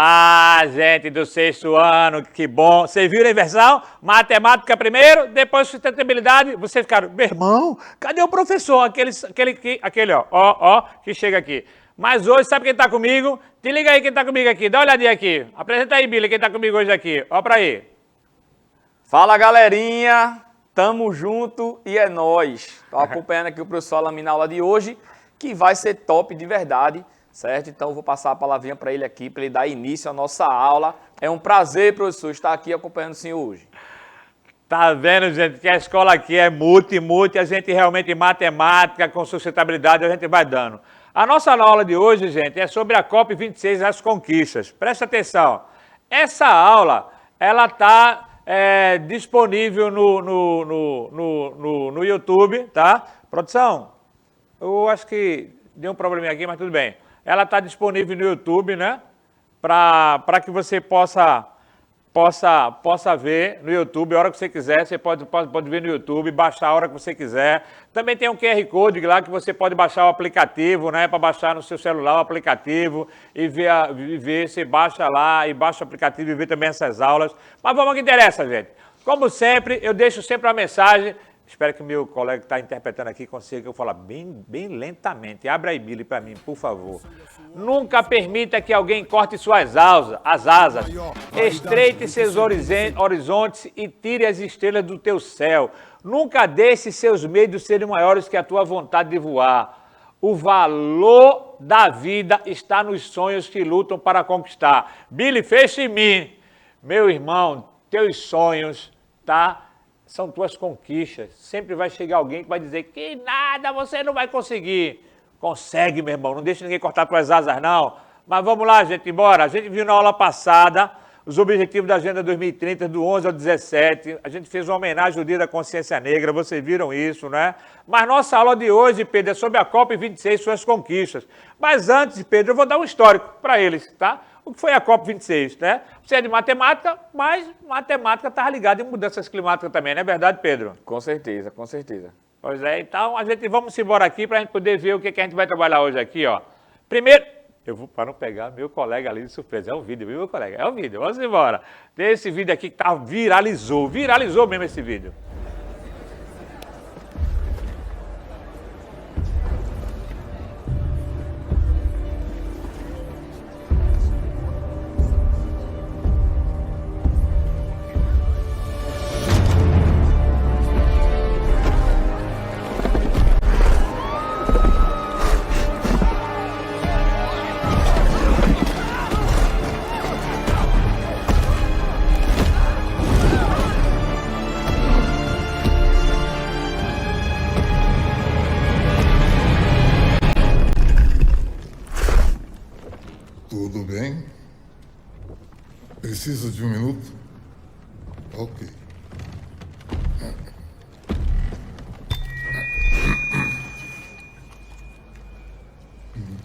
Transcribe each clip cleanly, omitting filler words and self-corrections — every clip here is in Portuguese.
Olá, gente do sexto ano, que bom. Vocês viram a inversão? Matemática primeiro, depois sustentabilidade. Vocês ficaram, meu irmão, cadê o professor? Aquele, ó, que chega aqui. Mas hoje, sabe quem tá comigo? Te liga aí quem tá comigo aqui, dá uma olhadinha aqui. Apresenta aí, Billy, quem tá comigo hoje aqui. Ó pra aí. Fala, galerinha. Tamo junto e é nóis. Tô acompanhando aqui o professor Alamin na aula de hoje, que vai ser top de verdade. Certo? Então, eu vou passar a palavrinha para ele aqui, para ele dar início à nossa aula. É um prazer, professor, estar aqui acompanhando o senhor hoje. Tá vendo, gente, que a escola aqui é multi, a gente realmente, matemática, com sustentabilidade, a gente vai dando. A nossa aula de hoje, gente, é sobre a COP26, as conquistas. Presta atenção. Essa aula, ela está disponível no YouTube, tá? Produção, eu acho que deu um probleminha aqui, mas tudo bem. Ela está disponível no YouTube, né? Para que você possa ver no YouTube a hora que você quiser. Você pode ver no YouTube, baixar a hora que você quiser. Também tem um QR Code lá que você pode baixar o aplicativo, né? Para baixar no seu celular o aplicativo e ver, você baixa lá e baixa o aplicativo e vê também essas aulas. Mas vamos ao que interessa, gente. Como sempre, eu deixo sempre a mensagem. Espero que o meu colega que está interpretando aqui consiga que eu falar bem lentamente. Abra aí, Billy, para mim, por favor. Nunca permita que alguém corte suas asas. Estreite seus horizontes e tire as estrelas do teu céu. Nunca deixe seus medos serem maiores que a tua vontade de voar. O valor da vida está nos sonhos que lutam para conquistar. Billy, feche em mim. Meu irmão, teus sonhos, tá? São tuas conquistas. Sempre vai chegar alguém que vai dizer que nada, você não vai conseguir. Consegue, meu irmão. Não deixa ninguém cortar tuas asas, não. Mas vamos lá, gente, embora. A gente viu na aula passada os objetivos da Agenda 2030, do 11 ao 17. A gente fez uma homenagem ao Dia da Consciência Negra. Vocês viram isso, né? Mas nossa aula de hoje, Pedro, é sobre a COP26, suas conquistas. Mas antes, Pedro, eu vou dar um histórico para eles, tá? O que foi a COP26, né? Você é de matemática, mas matemática está ligada em mudanças climáticas também, não é verdade, Pedro? Com certeza, com certeza. Pois é, então vamos embora aqui para a gente poder ver o que a gente vai trabalhar hoje aqui, ó. Primeiro, eu vou para não pegar meu colega ali de surpresa, é um vídeo, viu, meu colega? É um vídeo, vamos embora. Tem esse vídeo aqui que viralizou mesmo esse vídeo. Tudo bem? Precisa de um minuto? Ok.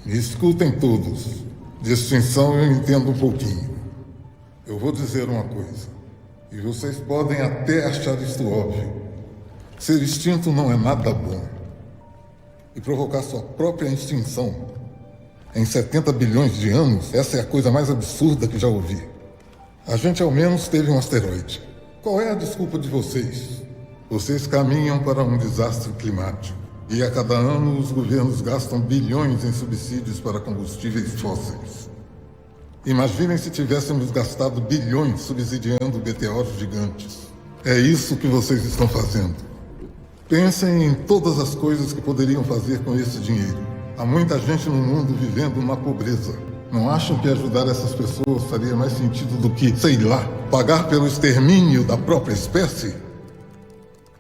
Me escutem todos. De extinção eu entendo um pouquinho. Eu vou dizer uma coisa, e vocês podem até achar isto óbvio. Ser extinto não é nada bom. E provocar sua própria extinção em 70 bilhões de anos, essa é a coisa mais absurda que já ouvi. A gente ao menos teve um asteroide. Qual é a desculpa de vocês? Vocês caminham para um desastre climático. E a cada ano os governos gastam bilhões em subsídios para combustíveis fósseis. Imaginem se tivéssemos gastado bilhões subsidiando meteoros gigantes. É isso que vocês estão fazendo. Pensem em todas as coisas que poderiam fazer com esse dinheiro. Há muita gente no mundo vivendo uma pobreza. Não acham que ajudar essas pessoas faria mais sentido do que, sei lá, pagar pelo extermínio da própria espécie?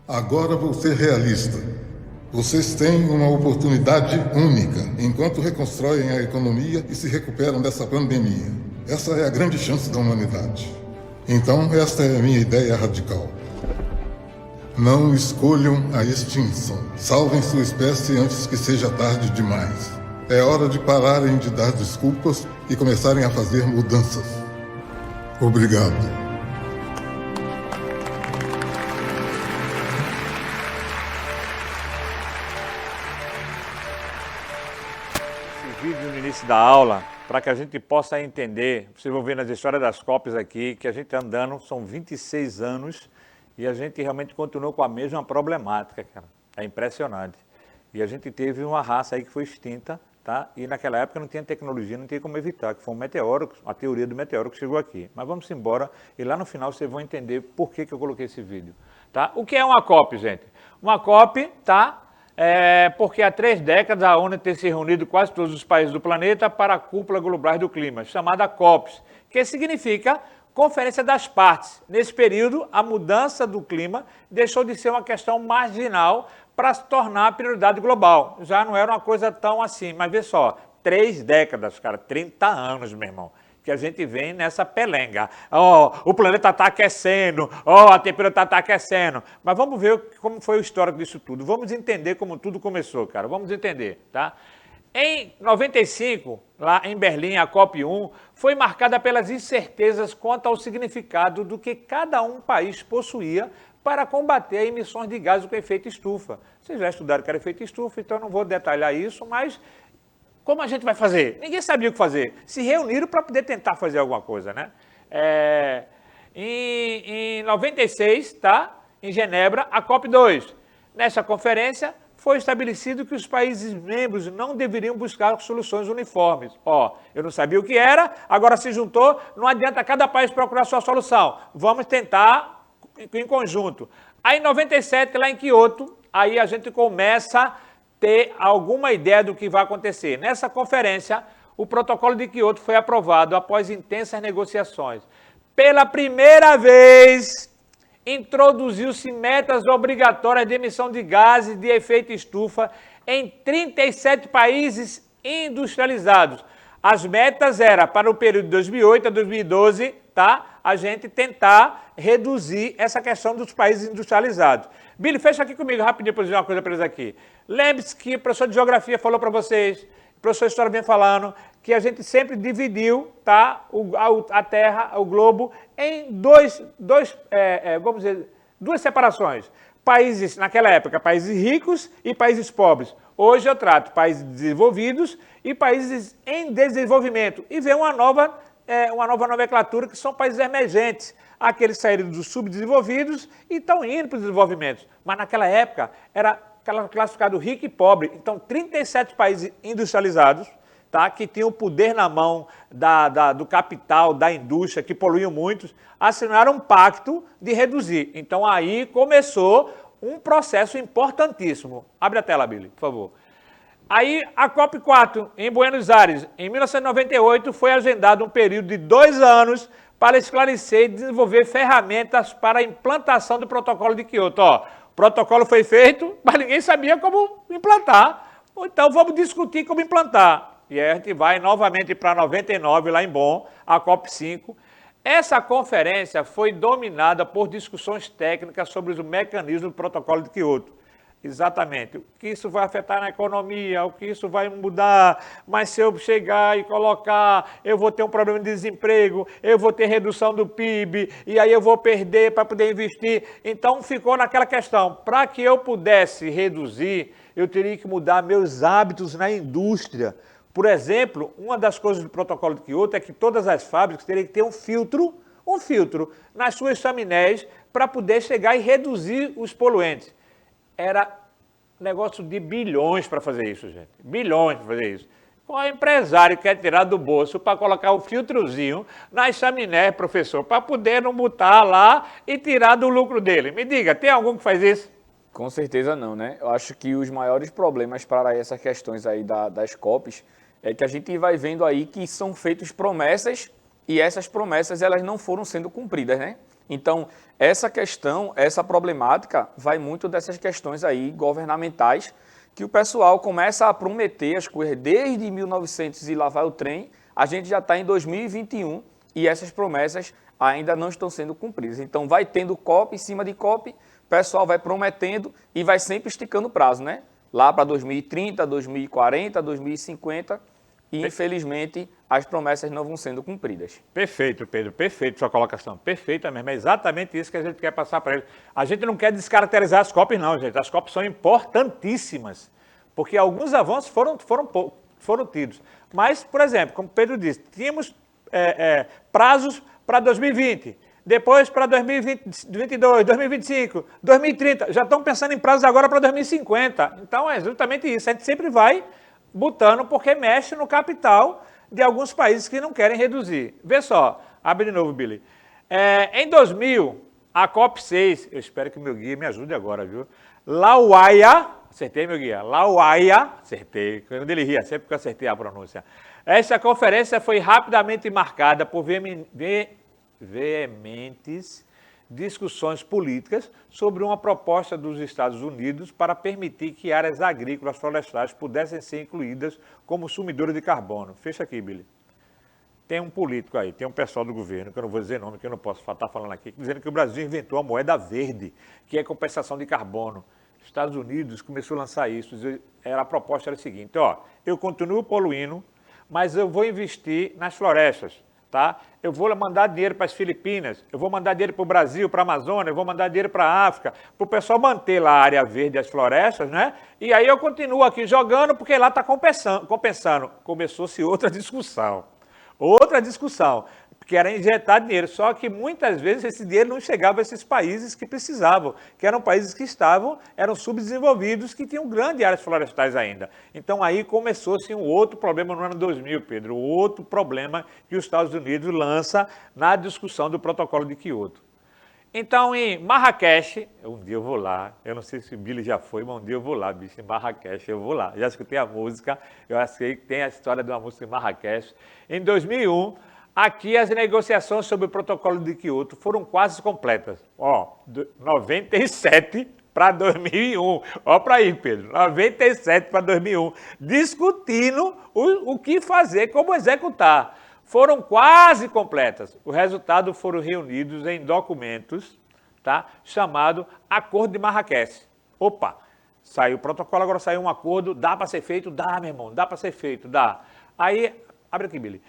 Agora vou ser realista. Vocês têm uma oportunidade única enquanto reconstroem a economia e se recuperam dessa pandemia. Essa é a grande chance da humanidade. Então, esta é a minha ideia radical. Não escolham a extinção. Salvem sua espécie antes que seja tarde demais. É hora de pararem de dar desculpas e começarem a fazer mudanças. Obrigado. Esse vídeo no início da aula para que a gente possa entender, vocês vão ver nas histórias das COPs aqui, que a gente andando, são 26 anos, e a gente realmente continuou com a mesma problemática, cara. É impressionante. E a gente teve uma raça aí que foi extinta, tá? E naquela época não tinha tecnologia, não tinha como evitar, que foi um meteoro, a teoria do meteoro que chegou aqui. Mas vamos embora, e lá no final vocês vão entender por que eu coloquei esse vídeo, tá? O que é uma COP, gente? Uma COP, tá? Porque há 3 décadas a ONU tem se reunido quase todos os países do planeta para a cúpula global do clima, chamada COPs, que significa Conferência das Partes. Nesse período, a mudança do clima deixou de ser uma questão marginal para se tornar a prioridade global. Já não era uma coisa tão assim, mas vê só, 3 décadas, cara, 30 anos, meu irmão, que a gente vem nessa pelenga. O planeta está aquecendo, a temperatura está aquecendo. Mas vamos ver como foi o histórico disso tudo. Vamos entender como tudo começou, cara. Vamos entender, tá? Em 95, lá em Berlim, a COP1 foi marcada pelas incertezas quanto ao significado do que cada país possuía para combater emissões de gases com efeito estufa. Vocês já estudaram que era efeito estufa, então eu não vou detalhar isso, mas como a gente vai fazer? Ninguém sabia o que fazer. Se reuniram para poder tentar fazer alguma coisa, né? Em 96, tá? Em Genebra, a COP2. Nessa conferência, foi estabelecido que os países membros não deveriam buscar soluções uniformes. Eu não sabia o que era, agora se juntou, não adianta cada país procurar sua solução. Vamos tentar em conjunto. Aí em 97, lá em Kyoto, aí a gente começa a ter alguma ideia do que vai acontecer. Nessa conferência, o protocolo de Kyoto foi aprovado após intensas negociações. Pela primeira vez, introduziu-se metas obrigatórias de emissão de gases de efeito estufa em 37 países industrializados. As metas eram para o período de 2008 a 2012, tá? A gente tentar reduzir essa questão dos países industrializados. Billy, fecha aqui comigo rapidinho para dizer uma coisa para eles aqui. Lembre-se que o professor de Geografia falou para vocês, o professor de História vem falando, que a gente sempre dividiu, tá, a Terra, o globo, em duas separações. Países, naquela época, países ricos e países pobres. Hoje eu trato países desenvolvidos e países em desenvolvimento. E vem uma nova nomenclatura, que são países emergentes. Aqueles saíram dos subdesenvolvidos e estão indo para os desenvolvimentos. Mas naquela época era classificado rico e pobre. Então, 37 países industrializados, tá, que tinham o poder na mão do capital, da indústria, que poluíam muitos, assinaram um pacto de reduzir. Então, aí começou um processo importantíssimo. Abre a tela, Billy, por favor. Aí, a COP4, em Buenos Aires, em 1998, foi agendado um período de 2 anos para esclarecer e desenvolver ferramentas para a implantação do protocolo de Kyoto. O protocolo foi feito, mas ninguém sabia como implantar. Então, vamos discutir como implantar. E aí a gente vai novamente para 99, lá em Bonn, a COP5. Essa conferência foi dominada por discussões técnicas sobre os mecanismos do protocolo de Kyoto. Exatamente. O que isso vai afetar na economia, o que isso vai mudar, mas se eu chegar e colocar, eu vou ter um problema de desemprego, eu vou ter redução do PIB, e aí eu vou perder para poder investir. Então ficou naquela questão, para que eu pudesse reduzir, eu teria que mudar meus hábitos na indústria. Por exemplo, uma das coisas do protocolo de Kyoto é que todas as fábricas teriam que ter um filtro nas suas chaminés para poder chegar e reduzir os poluentes. Era negócio de bilhões para fazer isso, gente. Bilhões para fazer isso. Qual empresário quer tirar do bolso para colocar o filtrozinho nas chaminés, professor, para poder não botar lá e tirar do lucro dele? Me diga, tem algum que faz isso? Com certeza não, né? Eu acho que os maiores problemas para essas questões aí das COPs é que a gente vai vendo aí que são feitas promessas e essas promessas elas não foram sendo cumpridas, né? Então, essa questão, essa problemática vai muito dessas questões aí governamentais que o pessoal começa a prometer as coisas desde 1900 e lá vai o trem, a gente já está em 2021 e essas promessas ainda não estão sendo cumpridas. Então, vai tendo COP em cima de COP, o pessoal vai prometendo e vai sempre esticando o prazo, né? Lá para 2030, 2040, 2050 e, infelizmente, as promessas não vão sendo cumpridas. Perfeito, Pedro, perfeito sua colocação, perfeita mesmo, é exatamente isso que a gente quer passar para eles. A gente não quer descaracterizar as COPs não, gente, as COPs são importantíssimas, porque alguns avanços foram tidos. Mas, por exemplo, como o Pedro disse, tínhamos prazos para 2020, depois para 2022, 2025, 2030, já estão pensando em prazos agora para 2050. Então é justamente isso, a gente sempre vai botando porque mexe no capital de alguns países que não querem reduzir. Vê só, abre de novo, Billy. Em 2000, a COP6, eu espero que o meu guia me ajude agora, viu? Lauaia, acertei meu guia, Lauaia, acertei, quando ele ria, sempre que eu acertei a pronúncia. Essa conferência foi rapidamente marcada por veementes discussões políticas sobre uma proposta dos Estados Unidos para permitir que áreas agrícolas florestais pudessem ser incluídas como sumidoras de carbono. Fecha aqui, Billy. Tem um político aí, tem um pessoal do governo, que eu não vou dizer nome, que eu não posso estar falando aqui, dizendo que o Brasil inventou a moeda verde, que é compensação de carbono. Os Estados Unidos começou a lançar isso. A proposta era a seguinte, ó, eu continuo poluindo, mas eu vou investir nas florestas. Tá? Eu vou mandar dinheiro para as Filipinas, eu vou mandar dinheiro para o Brasil, para a Amazônia, eu vou mandar dinheiro para a África, para o pessoal manter lá a área verde e as florestas, né? E aí eu continuo aqui jogando porque lá está compensando. Começou-se outra discussão, que era injetar dinheiro, só que muitas vezes esse dinheiro não chegava a esses países que precisavam, que eram países que eram subdesenvolvidos, que tinham grandes áreas florestais ainda. Então aí começou-se um outro problema no ano 2000, Pedro, outro problema que os Estados Unidos lança na discussão do protocolo de Kyoto. Então em Marrakech, um dia eu vou lá, eu não sei se o Billy já foi, mas um dia eu vou lá, bicho, em Marrakech eu vou lá. Já escutei a música, eu sei que tem a história de uma música em Marrakech. Em 2001, aqui as negociações sobre o protocolo de Kyoto foram quase completas. Ó, 97 para 2001. Ó para aí, Pedro. 97 para 2001. Discutindo o que fazer, como executar. Foram quase completas. O resultado foram reunidos em documentos, tá? Chamado Acordo de Marrakech. Opa, saiu o protocolo, agora saiu um acordo. Dá para ser feito? Dá, meu irmão. Dá para ser feito, dá. Aí, abre aqui, Billy.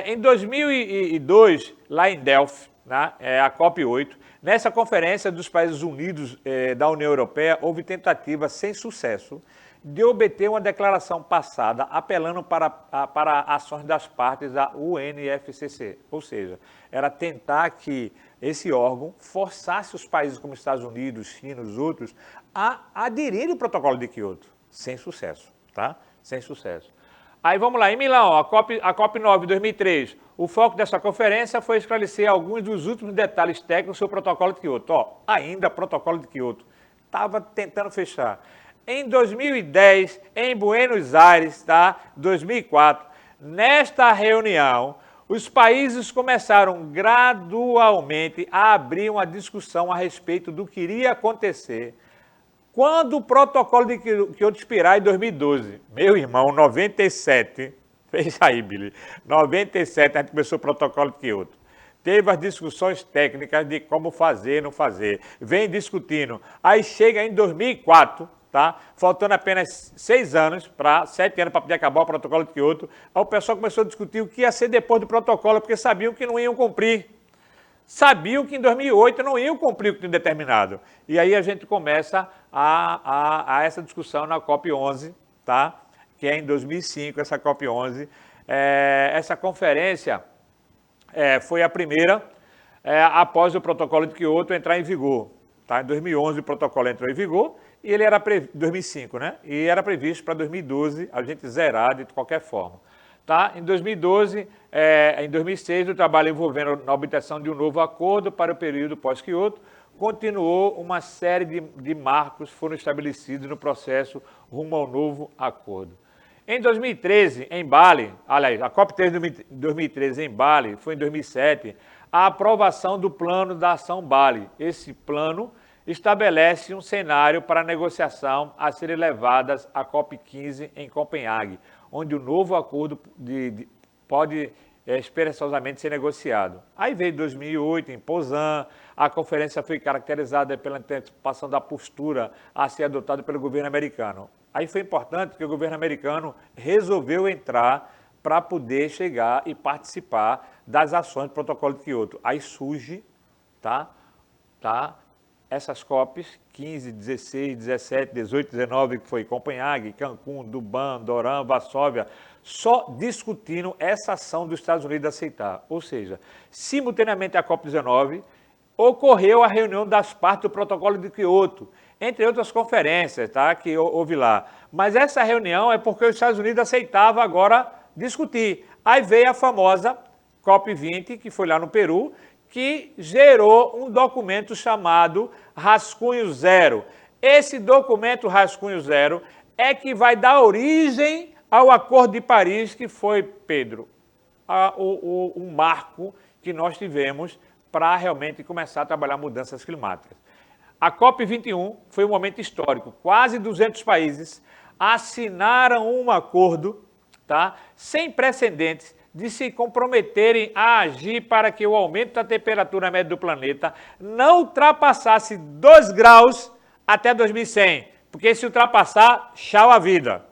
Em 2002, lá em Delphi, né, a COP8, nessa conferência dos países unidos da União Europeia, houve tentativa sem sucesso de obter uma declaração passada apelando para ações das partes da UNFCCC. Ou seja, era tentar que esse órgão forçasse os países como Estados Unidos, China, os outros, a aderirem ao protocolo de Kyoto. Sem sucesso, tá? Sem sucesso. Aí vamos lá, em Milão, a COP9 de 2003, o foco dessa conferência foi esclarecer alguns dos últimos detalhes técnicos sobre o protocolo de Kyoto. Ó, ainda protocolo de Kyoto. Estava tentando fechar. Em 2010, em Buenos Aires, tá? 2004, nesta reunião, os países começaram gradualmente a abrir uma discussão a respeito do que iria acontecer quando o protocolo de Kyoto expirar em 2012. Meu irmão, 97, fez aí, Billy, 97 a gente começou o protocolo de Kyoto. Teve as discussões técnicas de como fazer, não fazer. Vem discutindo. Aí chega em 2004, tá? Faltando apenas 7 anos para poder acabar o protocolo de Kyoto. Aí o pessoal começou a discutir o que ia ser depois do protocolo, porque sabiam que não iam cumprir. Sabiam que em 2008 não iam cumprir o que tinham determinado. E aí a gente começa a essa discussão na COP11, tá? Que é em 2005, essa COP11. Essa conferência foi a primeira após o protocolo de Kyoto entrar em vigor. Tá? Em 2011 o protocolo entrou em vigor e ele era 2005, né? E era previsto para 2012 a gente zerar de qualquer forma. Tá? Em 2012, em 2006, o trabalho envolvendo na obtenção de um novo acordo para o período pós-Kyoto continuou, uma série de marcos foram estabelecidos no processo rumo ao novo acordo. Em 2013, em Bali, aliás, a COP3 de 2013 em Bali, foi em 2007, a aprovação do Plano da Ação Bali. Esse plano estabelece um cenário para negociação a serem levadas à COP15 em Copenhague, onde o novo acordo pode esperançosamente ser negociado. Aí veio 2008, em Posan, a conferência foi caracterizada pela antecipação da postura a ser adotada pelo governo americano. Aí foi importante que o governo americano resolveu entrar para poder chegar e participar das ações do protocolo de Kyoto. Aí surge, essas COPs, 15, 16, 17, 18, 19, que foi Copenhague, Cancún, Durban, Durham, Varsóvia, só discutindo essa ação dos Estados Unidos de aceitar. Ou seja, simultaneamente à COP19, ocorreu a reunião das partes do protocolo de Kyoto, entre outras conferências, tá, que houve lá. Mas essa reunião é porque os Estados Unidos aceitavam agora discutir. Aí veio a famosa COP20, que foi lá no Peru, que gerou um documento chamado Rascunho Zero. Esse documento Rascunho Zero é que vai dar origem ao Acordo de Paris, que foi, Pedro, um marco que nós tivemos para realmente começar a trabalhar mudanças climáticas. A COP21 foi um momento histórico. Quase 200 países assinaram um acordo, tá, sem precedentes, de se comprometerem a agir para que o aumento da temperatura média do planeta não ultrapassasse 2 graus até 2100. Porque se ultrapassar, tchau a vida.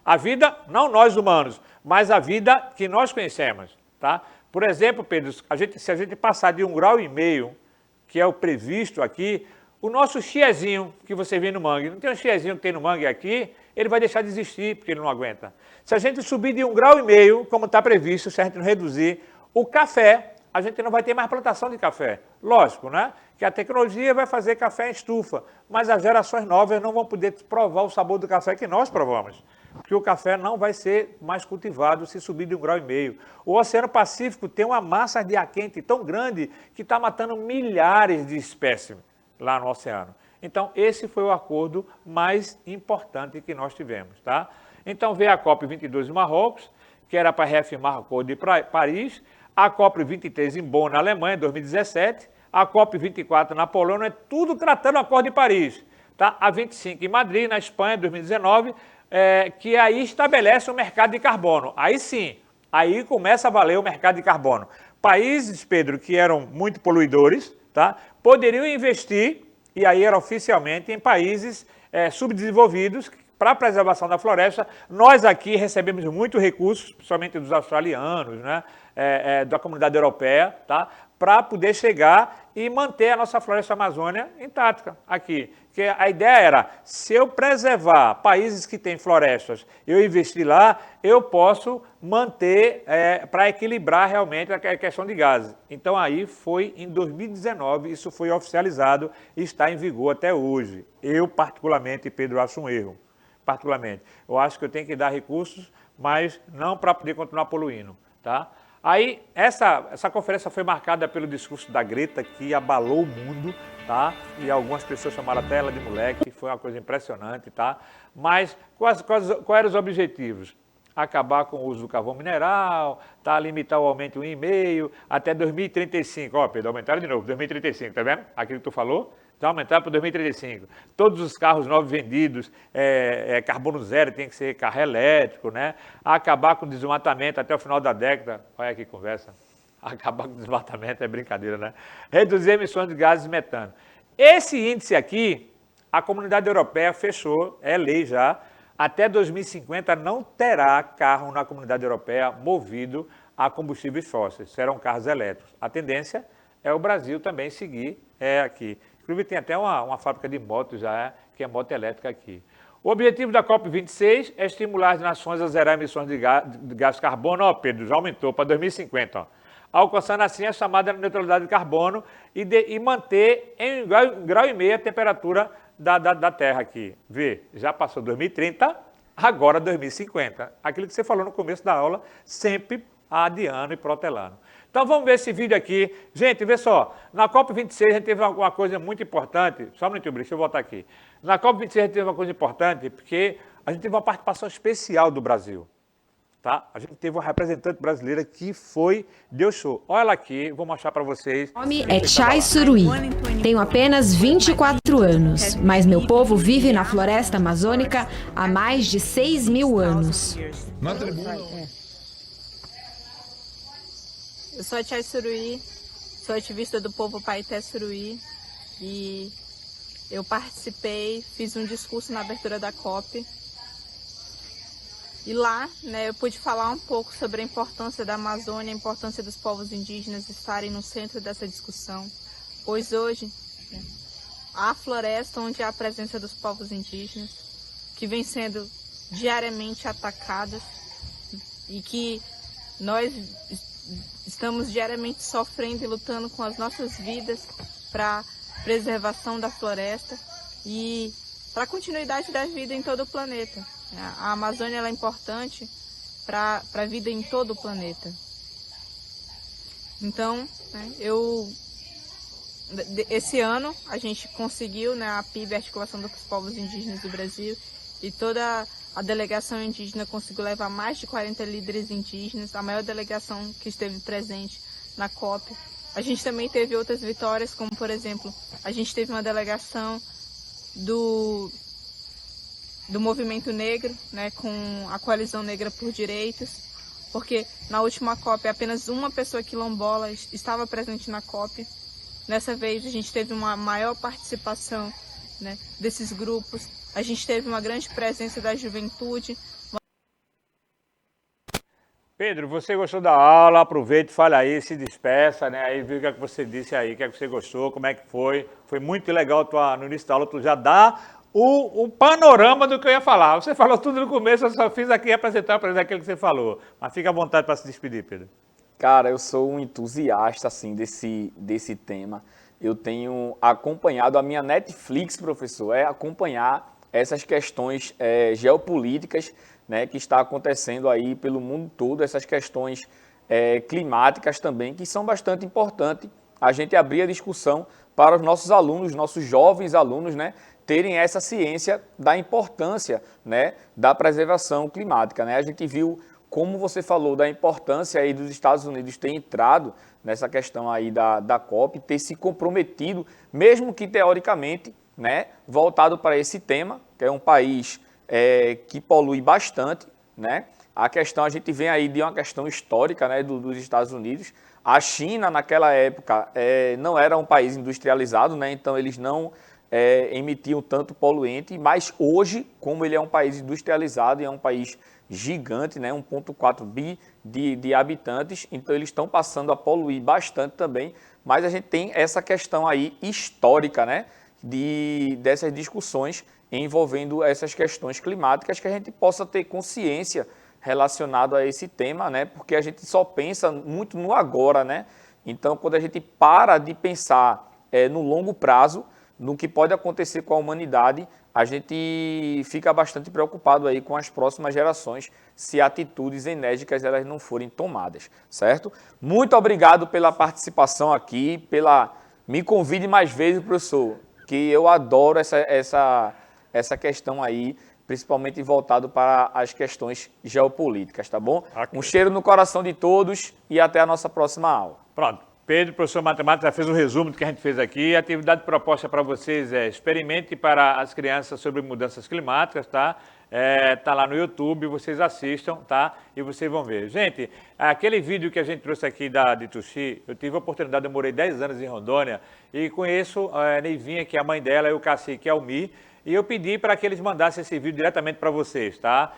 A vida, não nós humanos, mas a vida que nós conhecemos. Tá? Por exemplo, Pedro, se a gente passar de 1,5 grau, que é o previsto aqui, o nosso chiezinho que você vê no mangue, não tem um chiezinho que tem no mangue aqui, ele vai deixar de existir porque ele não aguenta. Se a gente subir de 1,5 grau, como está previsto, se a gente não reduzir, o café, a gente não vai ter mais plantação de café. Lógico, né? Que a tecnologia vai fazer café em estufa, mas as gerações novas não vão poder provar o sabor do café que nós provamos. Porque o café não vai ser mais cultivado se subir de 1,5 grau. O Oceano Pacífico tem uma massa de ar quente tão grande que está matando milhares de espécies lá no oceano. Então, esse foi o acordo mais importante que nós tivemos, tá? Então, veio a COP22 em Marrocos, que era para reafirmar o Acordo de Paris, a COP23 em Bonn, na Alemanha, em 2017, a COP24 na Polônia, tudo tratando o Acordo de Paris, tá? A 25 em Madrid, na Espanha, em 2019, que aí estabelece o mercado de carbono. Aí sim, aí começa a valer o mercado de carbono. Países, Pedro, que eram muito poluidores, tá? Poderiam investir, e aí era oficialmente, em países subdesenvolvidos para a preservação da floresta. Nós aqui recebemos muitos recursos, principalmente dos australianos, né? Da comunidade europeia, tá? Para poder chegar e manter a nossa floresta amazônica intacta aqui. Porque a ideia era, se eu preservar países que têm florestas, eu investir lá, eu posso manter para equilibrar realmente a questão de gases. Então aí foi em 2019, isso foi oficializado e está em vigor até hoje. Eu particularmente, Pedro, acho um erro. Particularmente. Eu acho que eu tenho que dar recursos, mas não para poder continuar poluindo, tá? Aí, essa conferência foi marcada pelo discurso da Greta, que abalou o mundo, tá? E algumas pessoas chamaram até ela de moleque, foi uma coisa impressionante, tá? Mas quais eram os objetivos? Acabar com o uso do carvão mineral, tá? Limitar o aumento 1,5 até 2035. Ó, Pedro, aumentaram de novo, 2035, tá vendo? Aquilo que tu falou, já aumentaram para 2035. Todos os carros novos vendidos, carbono zero, tem que ser carro elétrico, né? Acabar com o desmatamento até o final da década. Olha que conversa. Acabar com o desmatamento é brincadeira, né? Reduzir emissões de gases metano. Esse índice aqui, a comunidade europeia fechou, é lei já, até 2050 não terá carro na comunidade europeia movido a combustíveis fósseis, serão carros elétricos. A tendência é o Brasil também seguir aqui. Inclusive tem até uma fábrica de motos já, que é moto elétrica aqui. O objetivo da COP26 é estimular as nações a zerar emissões de gás carbono. Ó, Pedro, já aumentou para 2050, ó. Alcançando assim a chamada neutralidade de carbono e manter em 1,5 grau a temperatura da Terra aqui. Vê, já passou 2030, agora 2050. Aquilo que você falou no começo da aula, sempre adiando e protelando. Então vamos ver esse vídeo aqui. Gente, vê só, na COP26 a gente teve uma coisa muito importante, só um minutinho, deixa eu voltar aqui. Na COP26 a gente teve uma coisa importante, porque a gente teve uma participação especial do Brasil. Tá? A gente teve uma representante brasileira que deu show. Olha ela aqui, vou mostrar para vocês. Meu nome é Chay Suruí. Tenho apenas 24 anos, mas meu povo vive na floresta amazônica há mais de 6.000 anos. Na tribuna. Eu sou a Chay Suruí, sou ativista do povo Paité Suruí e eu participei, fiz um discurso na abertura da COP. E lá, eu pude falar um pouco sobre a importância da Amazônia, a importância dos povos indígenas estarem no centro dessa discussão, pois hoje a floresta onde há a presença dos povos indígenas, que vem sendo diariamente atacadas e que nós estamos diariamente sofrendo e lutando com as nossas vidas para a preservação da floresta e para a continuidade da vida em todo o planeta. A Amazônia ela é importante para a vida em todo o planeta. Então, né, esse ano a gente conseguiu, né, a PIB, a Articulação dos Povos Indígenas do Brasil, e toda a delegação indígena conseguiu levar mais de 40 líderes indígenas, a maior delegação que esteve presente na COP. A gente também teve outras vitórias, como por exemplo, a gente teve uma delegação do Movimento Negro, né, com a Coalizão Negra por Direitos, porque na última COP apenas uma pessoa quilombola estava presente na COP. Nessa vez a gente teve uma maior participação, né, desses grupos, a gente teve uma grande presença da juventude. Pedro, você gostou da aula? Aproveite, fale aí, se despeça, né? Aí viu o que é que você disse aí, o que é que você gostou, como é que foi. Foi muito legal no início da aula, tu já dá o panorama do que eu ia falar. Você falou tudo no começo, eu só fiz aqui apresentar para aquilo que você falou. Mas fica à vontade para se despedir, Pedro. Cara, eu sou um entusiasta assim, desse tema. Eu tenho acompanhado a minha Netflix, professor, acompanhar essas questões geopolíticas, né, que está acontecendo aí pelo mundo todo, essas questões climáticas também, que são bastante importantes a gente abrir a discussão para os nossos alunos, nossos jovens alunos, né, terem essa ciência da importância, né, da preservação climática, né? A gente viu, como você falou, da importância aí dos Estados Unidos ter entrado nessa questão aí da COP, ter se comprometido, mesmo que teoricamente, né, voltado para esse tema, que é um país que polui bastante, né? A questão, a gente vem aí de uma questão histórica, né, dos Estados Unidos. A China, naquela época, não era um país industrializado, né? Então eles não emitiam tanto poluente, mas hoje, como ele é um país industrializado e é um país gigante, né, 1,4 bi de habitantes, então eles estão passando a poluir bastante também, mas a gente tem essa questão aí histórica, né, dessas discussões envolvendo essas questões climáticas, que a gente possa ter consciência relacionado a esse tema, né, porque a gente só pensa muito no agora, né, então quando a gente para de pensar no longo prazo, no que pode acontecer com a humanidade, a gente fica bastante preocupado aí com as próximas gerações, se atitudes enérgicas elas não forem tomadas, certo? Muito obrigado pela participação aqui, me convide mais vezes, professor, que eu adoro essa questão aí, principalmente voltado para as questões geopolíticas, tá bom? Okay. Um cheiro no coração de todos e até a nossa próxima aula. Pronto. Pedro, professor de matemática, já fez um resumo do que a gente fez aqui. A atividade proposta para vocês é experimente para as crianças sobre mudanças climáticas, tá? Tá lá no YouTube, vocês assistam, tá? E vocês vão ver. Gente, aquele vídeo que a gente trouxe aqui de Tuxi, eu tive a oportunidade, eu morei 10 anos em Rondônia e conheço a Neivinha, que é a mãe dela, e o cacique Almi, e eu pedi para que eles mandassem esse vídeo diretamente para vocês, tá?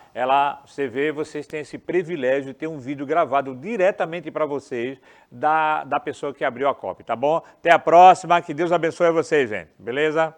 Você vê, vocês têm esse privilégio de ter um vídeo gravado diretamente para vocês da pessoa que abriu a COP, tá bom? Até a próxima, que Deus abençoe vocês, gente. Beleza?